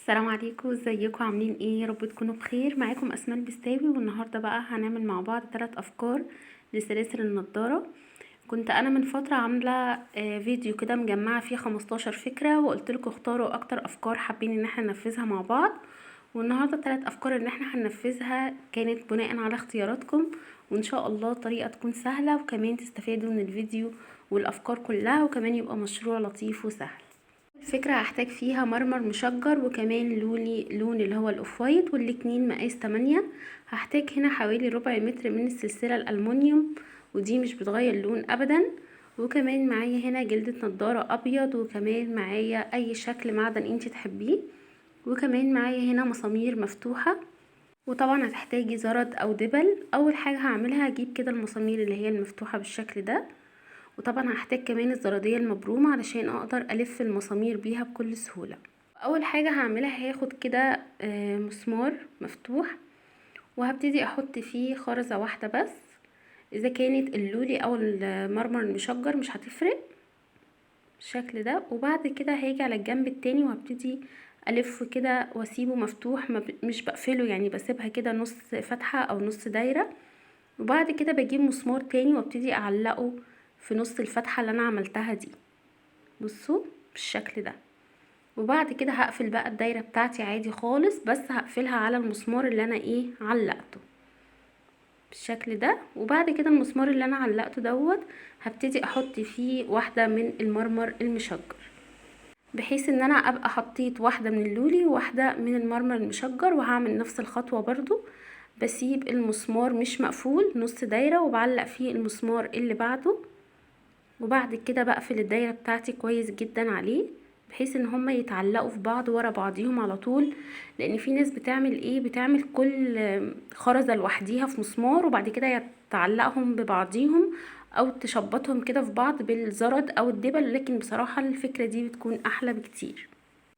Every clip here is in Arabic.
السلام عليكم، ازيكم عاملين ايه؟ يا رب تكونوا بخير. معاكم اسماء البستاوي، والنهارده بقى هنعمل مع بعض 3 افكار لسلاسل النضاره. كنت انا من فتره عامله فيديو كده مجمعه فيه 15 فكره، وقلت لكم اختاروا اكتر افكار حابين ان احنا ننفذها مع بعض. والنهارده 3 افكار ان احنا هننفذها كانت بناء على اختياراتكم، وان شاء الله طريقه تكون سهله وكمان تستفادوا من الفيديو والافكار كلها، وكمان يبقى مشروع لطيف وسهل. الفكرة هحتاج فيها مرمر مشجر وكمان لون اللي هو الاوف وايت، والاتنين مقاس 8. هحتاج هنا حوالي ربع متر من السلسلة الالمونيوم، ودي مش بتغير اللون ابدا. وكمان معايا هنا جلدة نضارة ابيض، وكمان معايا اي شكل معدن انت تحبيه. وكمان معايا هنا مسامير مفتوحة. وطبعا هتحتاجي زرد او دبل. اول حاجة هعملها هجيب كده المسامير اللي هي المفتوحة بالشكل ده، وطبعا هحتاج كمان الزرادية المبرومة علشان اقدر الف المسامير بيها بكل سهولة. اول حاجة هعملها هاخد كده مسمار مفتوح، وهبتدي احط فيه خرزة واحدة بس. اذا كانت اللولي او المرمر المشجر مش هتفرق بالشكل ده. وبعد كده هاجي على الجنب التاني وهبتدي الف كده واسيبه مفتوح، مش بقفله، يعني بسيبها كده نص فتحة او نص دايرة. وبعد كده بجيب مسمار تاني وابتدي اعلقه في نص الفتحة اللي انا عملتها دي، بصوا بالشكل ده. وبعد كده هقفل بقى الدايرة بتاعتي عادي خالص، بس هقفلها على المسمار اللي انا علقته بالشكل ده. وبعد كده المسمار اللي انا علقته دوت هبتدي احط فيه واحدة من المرمر المشجر، بحيث ان انا ابقى حطيت واحدة من اللولي وواحدة من المرمر المشجر. وهعمل نفس الخطوة برضو، بسيب المسمار مش مقفول نص دايرة وبعلق فيه المسمار اللي بعده. وبعد كده بقفل الدايرة بتاعتي كويس جدا عليه، بحيث ان هما يتعلقوا في بعض ورا بعضيهم على طول. لان في ناس بتعمل كل خرزة لوحديها في مسمار، وبعد كده تعلقهم ببعضيهم او تشبطهم كده في بعض بالزرد او الدبل. لكن بصراحة الفكرة دي بتكون احلى بكتير،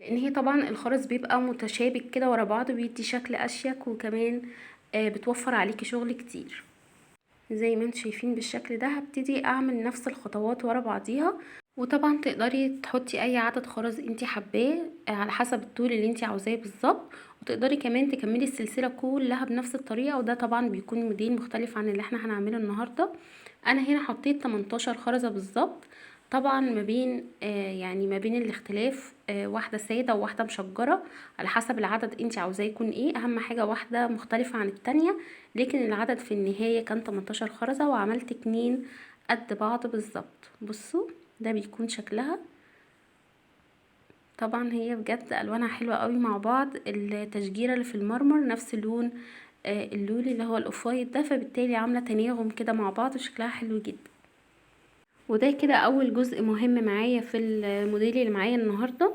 لان هي طبعا الخرز بيبقى متشابك كده ورا بعض، بيدي شكل اشيك، وكمان بتوفر عليكي شغل كتير. زي ما انتم شايفين بالشكل ده هبتدي اعمل نفس الخطوات ورا بعضيها. وطبعا تقدري تحطي اي عدد خرز انتي حباه على حسب الطول اللي انتي عاوزاه بالظبط. وتقدري كمان تكملي السلسله كلها بنفس الطريقه، وده طبعا بيكون موديل مختلف عن اللي احنا هنعمله النهارده. انا هنا حطيت 18 خرزه بالظبط. طبعا ما بين الاختلاف واحده ساده وواحده مشجره، على حسب العدد انتي عاوزاه يكون ايه. اهم حاجه واحده مختلفه عن التانية، لكن العدد في النهايه كان 18 خرزه، وعملت 2 قد بعض بالظبط. بصوا ده بيكون شكلها. طبعا هي بجد الوانها حلوه قوي مع بعض. التشجيره اللي في المرمر نفس لون اللولي اللي هو الاوف وايت ده، فبالتالي عامله تناغم كده مع بعض وشكلها حلو جدا. وده كده اول جزء مهم معايا في الموديل اللي معايا النهارده.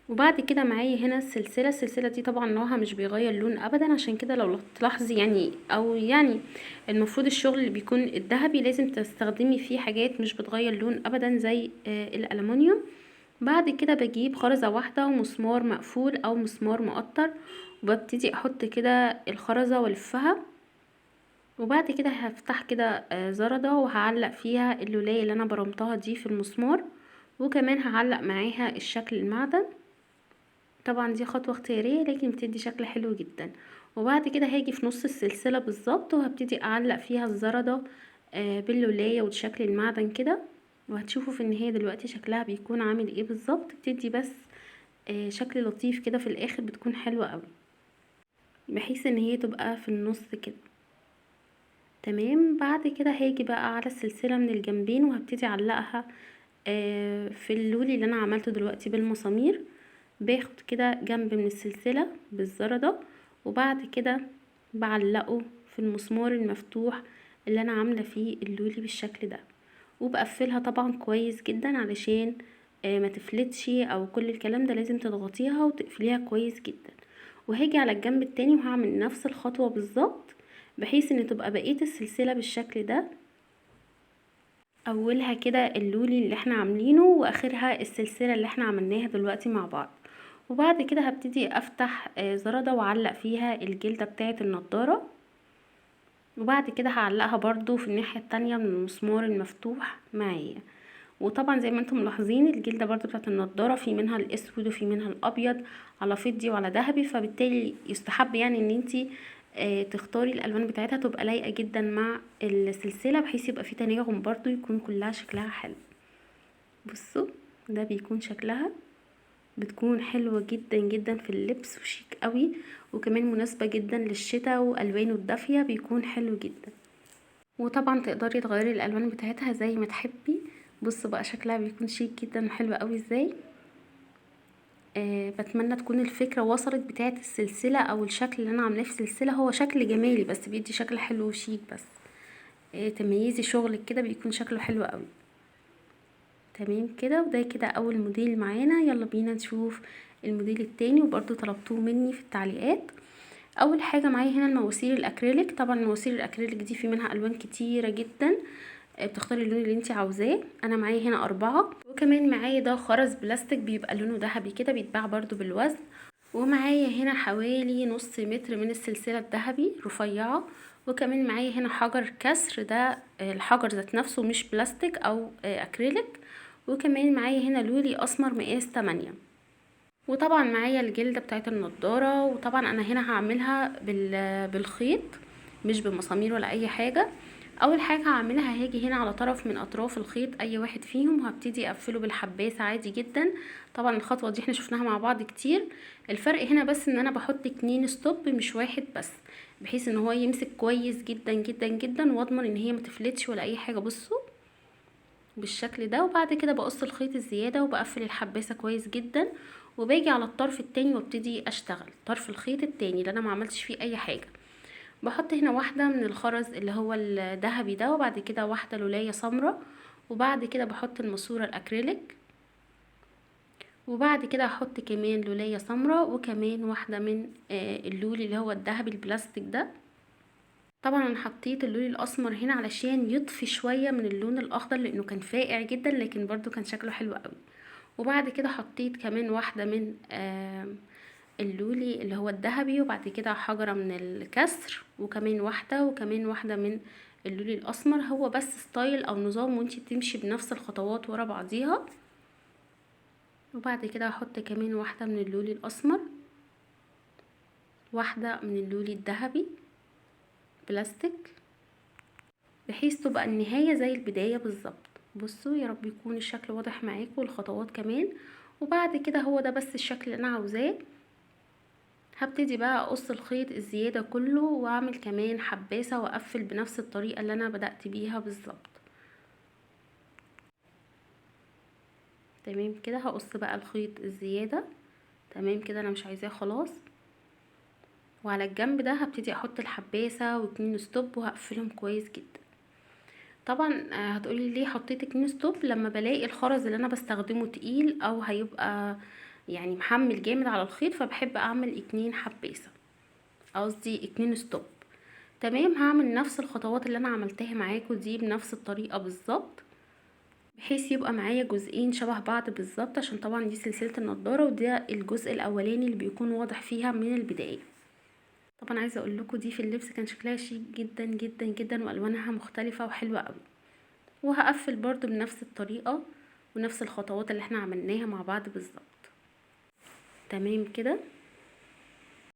وبعد كده معايا هنا السلسله دي طبعا نوعها مش بيغير لون ابدا، عشان كده لو تلاحظي المفروض الشغل اللي بيكون الذهبي لازم تستخدمي فيه حاجات مش بتغير لون ابدا زي الالومنيوم. بعد كده بجيب خرزة واحدة ومسمار مقفول او مسمار مقطر، وببتدي احط كده الخرزة والفها. وبعد كده هفتح كده زردة وهعلق فيها اللولاية اللي انا برمتها دي في المسمار، وكمان هعلق معاها الشكل المعدن. طبعا دي خطوة اختيارية لكن بتدي شكل حلو جدا. وبعد كده هاجي في نص السلسلة بالظبط وهبتدي اعلق فيها الزردة باللولاية والشكل المعدن كده. وهتشوفوا في النهاية دلوقتي شكلها بيكون عامل ايه بالظبط. بتدي بس شكل لطيف كده في الاخر، بتكون حلوة قوي، بحيث ان هي تبقى في النص كده. تمام. بعد كده هاجي بقى على السلسلة من الجنبين وهبتدي اعلقها في اللولي اللي انا عملته دلوقتي بالمسامير. باخد كده جنب من السلسلة بالزردة، وبعد كده بعلقه في المسمار المفتوح اللي انا عاملة فيه اللولي بالشكل ده. وبقفلها طبعا كويس جدا علشان ما تفلتش او كل الكلام ده، لازم تضغطيها وتقفليها كويس جدا. وهاجي على الجنب التاني وهعمل نفس الخطوة بالظبط، بحيث ان تبقى بقية السلسلة بالشكل ده. اولها كده اللولي اللي احنا عاملينه، واخرها السلسلة اللي احنا عملناها دلوقتي مع بعض. وبعد كده هبتدي افتح زردة واعلق فيها الجلدة بتاعة النضارة. وبعد كده هعلقها برضو في الناحية التانية من المسمار المفتوح معايا. وطبعا زي ما انتم ملاحظين الجلده برضو بتاعت النضاره في منها الاسود وفي منها الابيض على فضي وعلى ذهبي، فبالتالي يستحب يعني ان انتي تختاري الالوان بتاعتها تبقى لايقه جدا مع السلسله، بحيث يبقى في تناغم برضو يكون كلها شكلها حلو. بصوا ده بيكون شكلها، بتكون حلوة جدا جدا في اللبس وشيك قوي، وكمان مناسبة جدا للشتاء والوانه الدافية بيكون حلو جدا. وطبعا تقدري تغيري الالوان بتاعتها زي ما تحبي. بصوا بقى شكلها بيكون شيك جدا وحلو قوي ازاي. بتمنى تكون الفكرة وصلت بتاعت السلسلة او الشكل اللي انا عاملاه في السلسلة، هو شكل جمالي بس بيدي شكل حلو وشيك، بس تميزي شغلك كده بيكون شكله حلو قوي. تمام كده، وده كده اول موديل معانا. يلا بينا نشوف الموديل التاني، وبرضو طلبتوه مني في التعليقات. اول حاجه معايا هنا المواسير الاكريليك. طبعا المواسير الاكريليك دي في منها الوان كتيره جدا، بتختاري اللون اللي انت عاوزاه. انا معايا هنا 4، وكمان معايا ده خرز بلاستيك بيبقى لونه ذهبي كده، بيتباع برضو بالوزن. ومعايا هنا حوالي نص متر من السلسله الذهبي رفيعه. وكمان معايا هنا حجر كسر، ده الحجر ذات نفسه مش بلاستيك او اكريليك. وكمان معايا هنا لولي اسمر مقاس 8. وطبعا معايا الجلدة بتاعت النضارة، وطبعا انا هنا هعملها بالخيط مش بمسامير ولا اي حاجة. اول حاجة هعملها هاجي هنا على طرف من اطراف الخيط اي واحد فيهم، وهبتدي اقفله بالحباسة عادي جدا. طبعا الخطوة دي احنا شفناها مع بعض كتير. الفرق هنا بس ان انا بحط 2 ستوب مش واحد بس، بحيث ان هو يمسك كويس جدا جدا جدا، واضمن ان هي متفلتش ولا اي حاجة. بصوا بالشكل ده. وبعد كده بقص الخيط الزيادة وبقفل الحباسة كويس جدا، وباجي على الطرف التاني وابتدي اشتغل طرف الخيط التاني اللي انا ما عملتش فيه اي حاجة. بحط هنا واحدة من الخرز اللي هو الذهبي ده، وبعد كده واحدة لولاية سمراء، وبعد كده بحط الماسورة الاكريليك، وبعد كده هحط كمان لولاية سمراء، وكمان واحدة من اللولي اللي هو الذهبي البلاستيك ده. طبعا انا حطيت اللون الاسمر هنا علشان يطفي شوية من اللون الاخضر، لانه كان فاقع جدا لكن برضو كان شكله حلو قوي. وبعد كده حطيت كمان واحدة من اللولي اللي هو الذهبي، وبعد كده حجرة من الكسر، وكمان واحدة، وكمان واحدة من اللولي الاسمر. هو بس ستايل او نظام وانتي بتمشي بنفس الخطوات ورا بعضيها. وبعد كده هحط كمان واحدة من اللولي الاسمر، واحدة من اللولي الذهبي بلاستيك، بحيث تبقى النهاية زي البداية بالظبط. بصوا يا رب يكون الشكل واضح معاكم والخطوات كمان. وبعد كده هو ده بس الشكل اللي انا عاوزاه. هبتدي بقى اقص الخيط الزيادة كله، واعمل كمان حباسة واقفل بنفس الطريقة اللي انا بدأت بيها بالظبط. تمام كده، هقص بقى الخيط الزيادة. تمام كده، انا مش عايزاه خلاص. وعلى الجنب ده هبتدي احط الحباسة و2 ستوب وهقفلهم كويس جدا. طبعا هتقولي ليه حطيت 2 ستوب؟ لما بلاقي الخرز اللي انا بستخدمه تقيل او هيبقى يعني محمل جامد على الخيط، فبحب اعمل 2 حباسة، قصدي 2 ستوب. تمام، هعمل نفس الخطوات اللي انا عملتها معاكم دي بنفس الطريقة بالظبط، بحيث يبقى معايا جزئين شبه بعض بالظبط، عشان طبعا دي سلسلة النضارة وده الجزء الاولاني اللي بيكون واضح فيها من البداية. طبعا عايزة اقول لكم دي في اللبس كان شكلها شيك جدا جدا جدا، والوانها مختلفة وحلوة قوي. وهقفل برضو بنفس الطريقة ونفس الخطوات اللي احنا عملناها مع بعض بالظبط. تمام كده.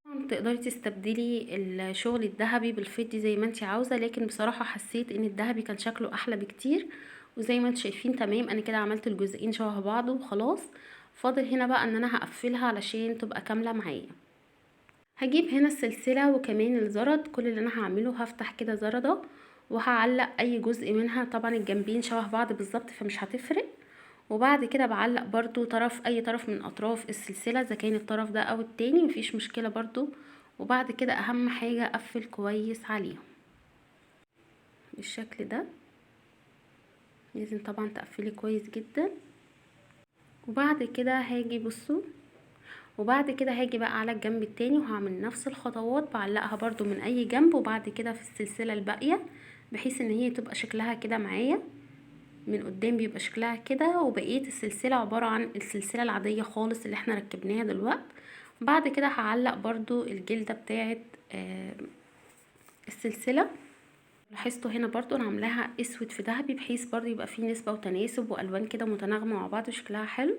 طبعا تقدري تستبدلي الشغل الذهبي بالفضي زي ما انتي عاوزة، لكن بصراحة حسيت ان الذهبي كان شكله احلى بكتير. وزي ما انتوا شايفين تمام، انا كده عملت الجزئين شبه بعض وخلاص. فاضل هنا بقى ان انا هقفلها علشان تبقى كاملة معايا. هجيب هنا السلسلة وكمان الزرد. كل اللي انا هعمله هفتح كده زردة وهعلق اي جزء منها. طبعا الجنبين شبه بعض بالظبط فمش هتفرق. وبعد كده بعلق برضو اي طرف من اطراف السلسلة، اذا كان الطرف ده او التاني مفيش مشكلة برضو. وبعد كده اهم حاجة اقفل كويس عليهم بالشكل ده. لازم طبعا تقفلي كويس جدا. وبعد كده هاجي بصوا، وبعد كده هاجي بقى على الجنب التاني وهعمل نفس الخطوات، بعلقها برضو من اي جنب، وبعد كده في السلسلة الباقية، بحيث ان هي تبقى شكلها كده معايا من قدام، بيبقى شكلها كده. وبقية السلسلة عبارة عن السلسلة العادية خالص اللي احنا ركبناها دلوقتي. بعد كده هعلق برضو الجلدة بتاعت السلسلة لاحظتوا هنا برضو انا عاملاها اسود في ذهبي بحيث برضو يبقى فيه نسبة وتناسب والوان كده متناغمة مع بعض وشكلها حلو.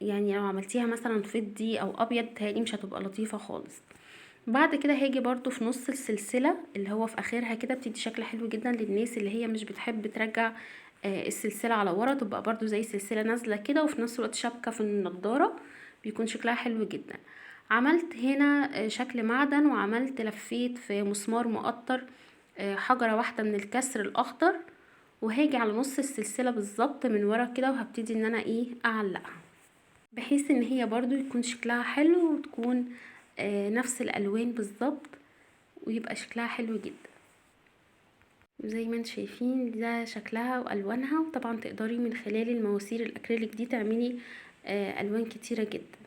يعني لو عملتيها مثلا فضي او ابيض تهيألي مش هتبقى لطيفة خالص. بعد كده هاجي برضو في نص السلسلة اللي هو في اخرها كده، بتدي شكل حلو جدا للناس اللي هي مش بتحب ترجع السلسلة على ورا، تبقى برضو زي سلسلة نازلة كده وفي نفس الوقت شبكة في النضارة، بيكون شكلها حلو جدا. عملت هنا شكل معدن، وعملت لفيت في مسمار مقطر حجرة واحدة من الكسر الاخضر، وهاجي على نص السلسلة بالظبط من ورا كده، وهبتدي ان انا اعلقها بحيث ان هي برضو يكون شكلها حلو وتكون نفس الالوان بالظبط، ويبقى شكلها حلو جدا. زي ما انتم شايفين ده شكلها والوانها، وطبعا تقدري من خلال المواسير الاكريليك دي تعملي الوان كتيرة جدا.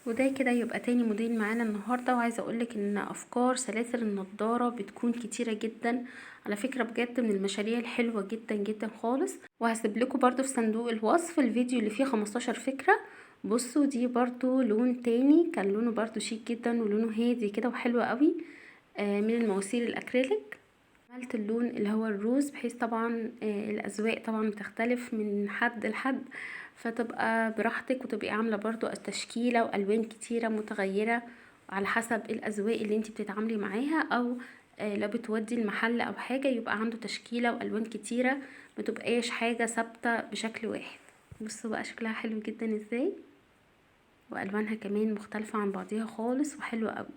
وده كده يبقى تاني موديل معانا النهارده. وعايزه اقولك ان افكار سلاسل النضاره بتكون كتيره جدا على فكره، بجد من المشاريع الحلوه جدا جدا خالص. وهسيب لكم برضو في صندوق الوصف الفيديو اللي فيه 15 فكره. بصوا دي برضو لون تاني، كان لونه برضو شيك جدا ولونه هادي كده وحلو قوي من المواسير الاكريليك. عملت اللون اللي هو الروز بحيث طبعا الاذواق طبعا بتختلف من حد لحد، فتبقى براحتك وتبقي عامله برضو التشكيله والوان كتيره متغيره على حسب الاذواق اللي انت بتتعاملي معاها، او لو بتودي المحل او حاجه يبقى عنده تشكيله والوان كتيره، متبقاش حاجه ثابته بشكل واحد. بصوا بقى شكلها حلو جدا ازاي، والوانها كمان مختلفه عن بعضيها خالص وحلوه قوي.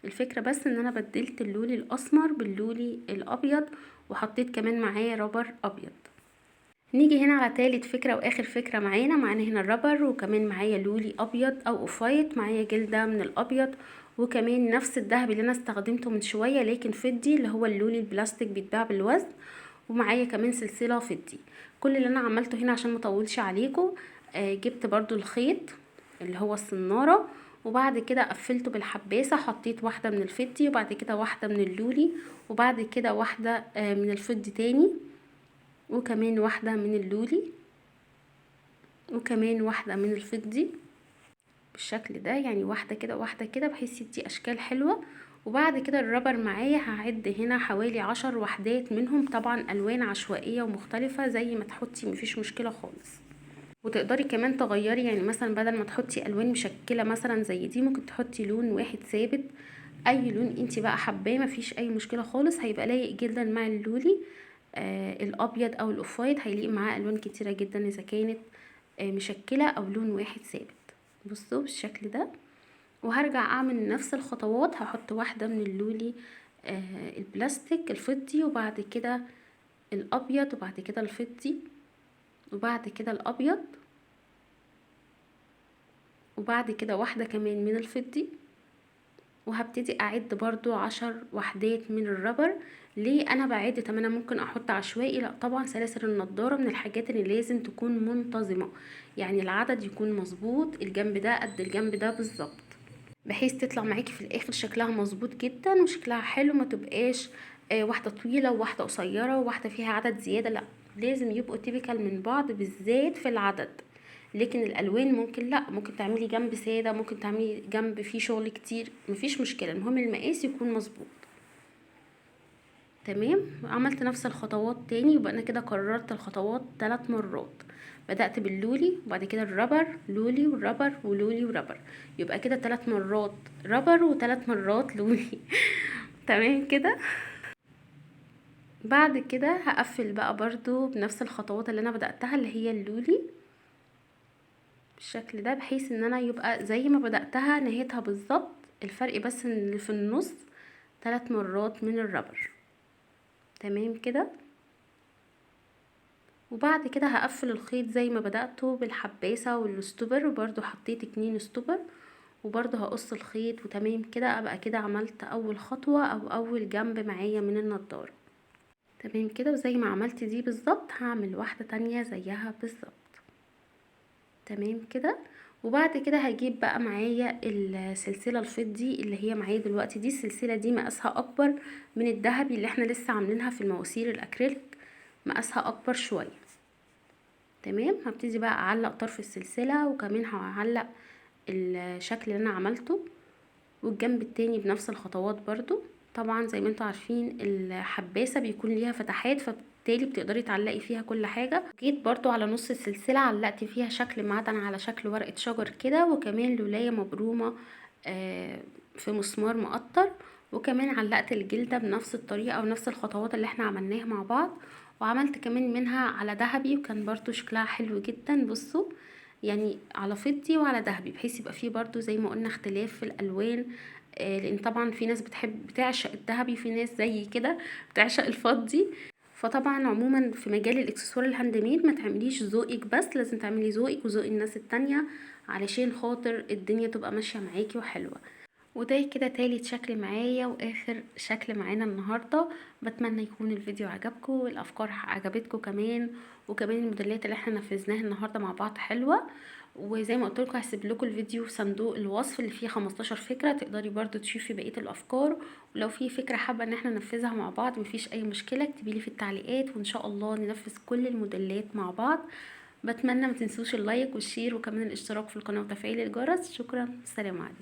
الفكرة بس ان انا بدلت اللولي الاسمر باللولي الابيض، وحطيت كمان معاه رابر ابيض. نيجي هنا على تالت فكرة واخر فكرة معانا هنا الرابر، وكمان معايا لولي ابيض او اوفايت، معايا جلدة من الابيض، وكمان نفس الذهب اللي انا استخدمته من شوية لكن فضي، اللي هو اللولي البلاستيك بيتباع بالوزن، ومعايا كمان سلسلة فضي. كل اللي انا عملته هنا عشان مطولش عليكم جبت برضو الخيط اللي هو الصنارة، وبعد كده قفلته بالحباسة، حطيت واحدة من الفضي وبعد كده واحدة من اللولي، وبعد كده واحدة من الفضي تاني، وكمان واحدة من اللولي، وكمان واحدة من الفضي بالشكل ده، يعني واحدة كده واحدة كده بحيث يدي اشكال حلوة. وبعد كده الرابر معايا هعد هنا حوالي 10 وحدات منهم، طبعا الوان عشوائية ومختلفة زي ما تحطي مفيش مشكلة خالص. وتقدري كمان تغيري، يعني مثلا بدل ما تحطي الوان مشكله مثلا زي دي ممكن تحطي لون واحد ثابت، اي لون انت بقى حباه مفيش اي مشكله خالص، هيبقى لايق جدا مع اللولي الابيض او الاوفايت، هيليق معاه الوان كتيره جدا اذا كانت مشكله او لون واحد ثابت. بصوا بالشكل ده. وهرجع اعمل نفس الخطوات، هحط واحده من اللولي البلاستيك الفضي، وبعد كده الابيض، وبعد كده الفضي، وبعد كده الابيض، وبعد كده واحدة كمان من الفضي، وهبتدي اعد برضو 10 وحدات من الربر. ليه انا بعد؟ طب انا ممكن احط عشوائي، لا طبعا سلاسل النضاره من الحاجات اللي لازم تكون منتظمه، يعني العدد يكون مظبوط، الجنب ده قد الجنب ده بالظبط، بحيث تطلع معاكي في الاخر شكلها مظبوط جدا وشكلها حلو، ما تبقاش واحده طويله وواحده قصيره وواحده فيها عدد زياده، لا لازم يبقوا تيبيكال من بعض بالذات في العدد. لكن الالوان ممكن لا، ممكن تعملي جنب ساده، ممكن تعملي جنب فيه شغل كتير، مفيش مشكله، المهم المقاس يكون مظبوط. تمام. عملت نفس الخطوات تاني، يبقى انا كده كررت الخطوات 3 مرات. بدأت باللولي وبعد كده الربر، لولي وربر ولولي وربر، يبقى كده 3 مرات ربر و3 مرات لولي تمام كده. بعد كده هقفل بقى برضو بنفس الخطوات اللي انا بدأتها اللي هي اللولي بالشكل ده، بحيث ان انا يبقى زي ما بدأتها نهيتها بالظبط، الفرق بس ان اللي في النص 3 مرات من الربر. تمام كده. وبعد كده هقفل الخيط زي ما بدأته بالحباسة والستوبر، وبرضو حطيت 2 ستوبر، وبرضو هقص الخيط، وتمام كده ابقى كده عملت اول خطوة او اول جنب معايا من النضارة. تمام كده. وزي ما عملت دي بالظبط هعمل واحدة تانية زيها بالظبط. تمام كده. وبعد كده هجيب بقى معايا السلسلة الفضي اللي هي معايا دلوقتي دي، السلسلة دي مقاسها اكبر من الذهبي اللي احنا لسه عاملينها في المواسير الاكريليك، مقاسها اكبر شوية. تمام. هبتدي بقى اعلق طرف السلسلة، وكمان هعلق الشكل اللي انا عملته، والجنب التاني بنفس الخطوات برضو. طبعا زي ما انتوا عارفين الحباسة بيكون ليها فتحات، فبالتالي بتقدري تعلقي فيها كل حاجة. جيت برضو على نص السلسلة علقت فيها شكل معدن على شكل ورقة شجر كده، وكمان لولاية مبرومة في مسمار مقطر، وكمان علقت الجلدة بنفس الطريقة ونفس الخطوات اللي احنا عملناها مع بعض. وعملت كمان منها على ذهبي، وكان برضو شكلها حلو جدا. بصوا يعني على فضي وعلى ذهبي، بحيث يبقى فيه برضو زي ما قلنا اختلاف في الالوان. لان طبعا في ناس بتعشق الذهبي، في ناس زي كده بتعشق الفضي. فطبعا عموما في مجال الاكسسوار الهاند ميد ما تعمليش ذوقك بس، لازم تعملي ذوقك وذوق الناس التانية علشان خاطر الدنيا تبقى ماشية معاكي وحلوة. وده كده تالت شكل معايا واخر شكل معانا النهاردة. بتمنى يكون الفيديو عجبكم والافكار عجبتكم كمان، وكمان الموديلات اللي احنا نفذناها النهاردة مع بعض حلوة. وزي ما قلت لكم هسيب لكم الفيديو في صندوق الوصف اللي فيه 15 فكرة، تقدري برضو تشوفي بقية الافكار. ولو في فكرة حابة ان احنا ننفذها مع بعض مفيش اي مشكلة، اكتبيلي في التعليقات وان شاء الله ننفذ كل الموديلات مع بعض. بتمنى ما تنسوش اللايك والشير وكمان الاشتراك في القناة وتفعيل الجرس. شكرا، السلام عليكم.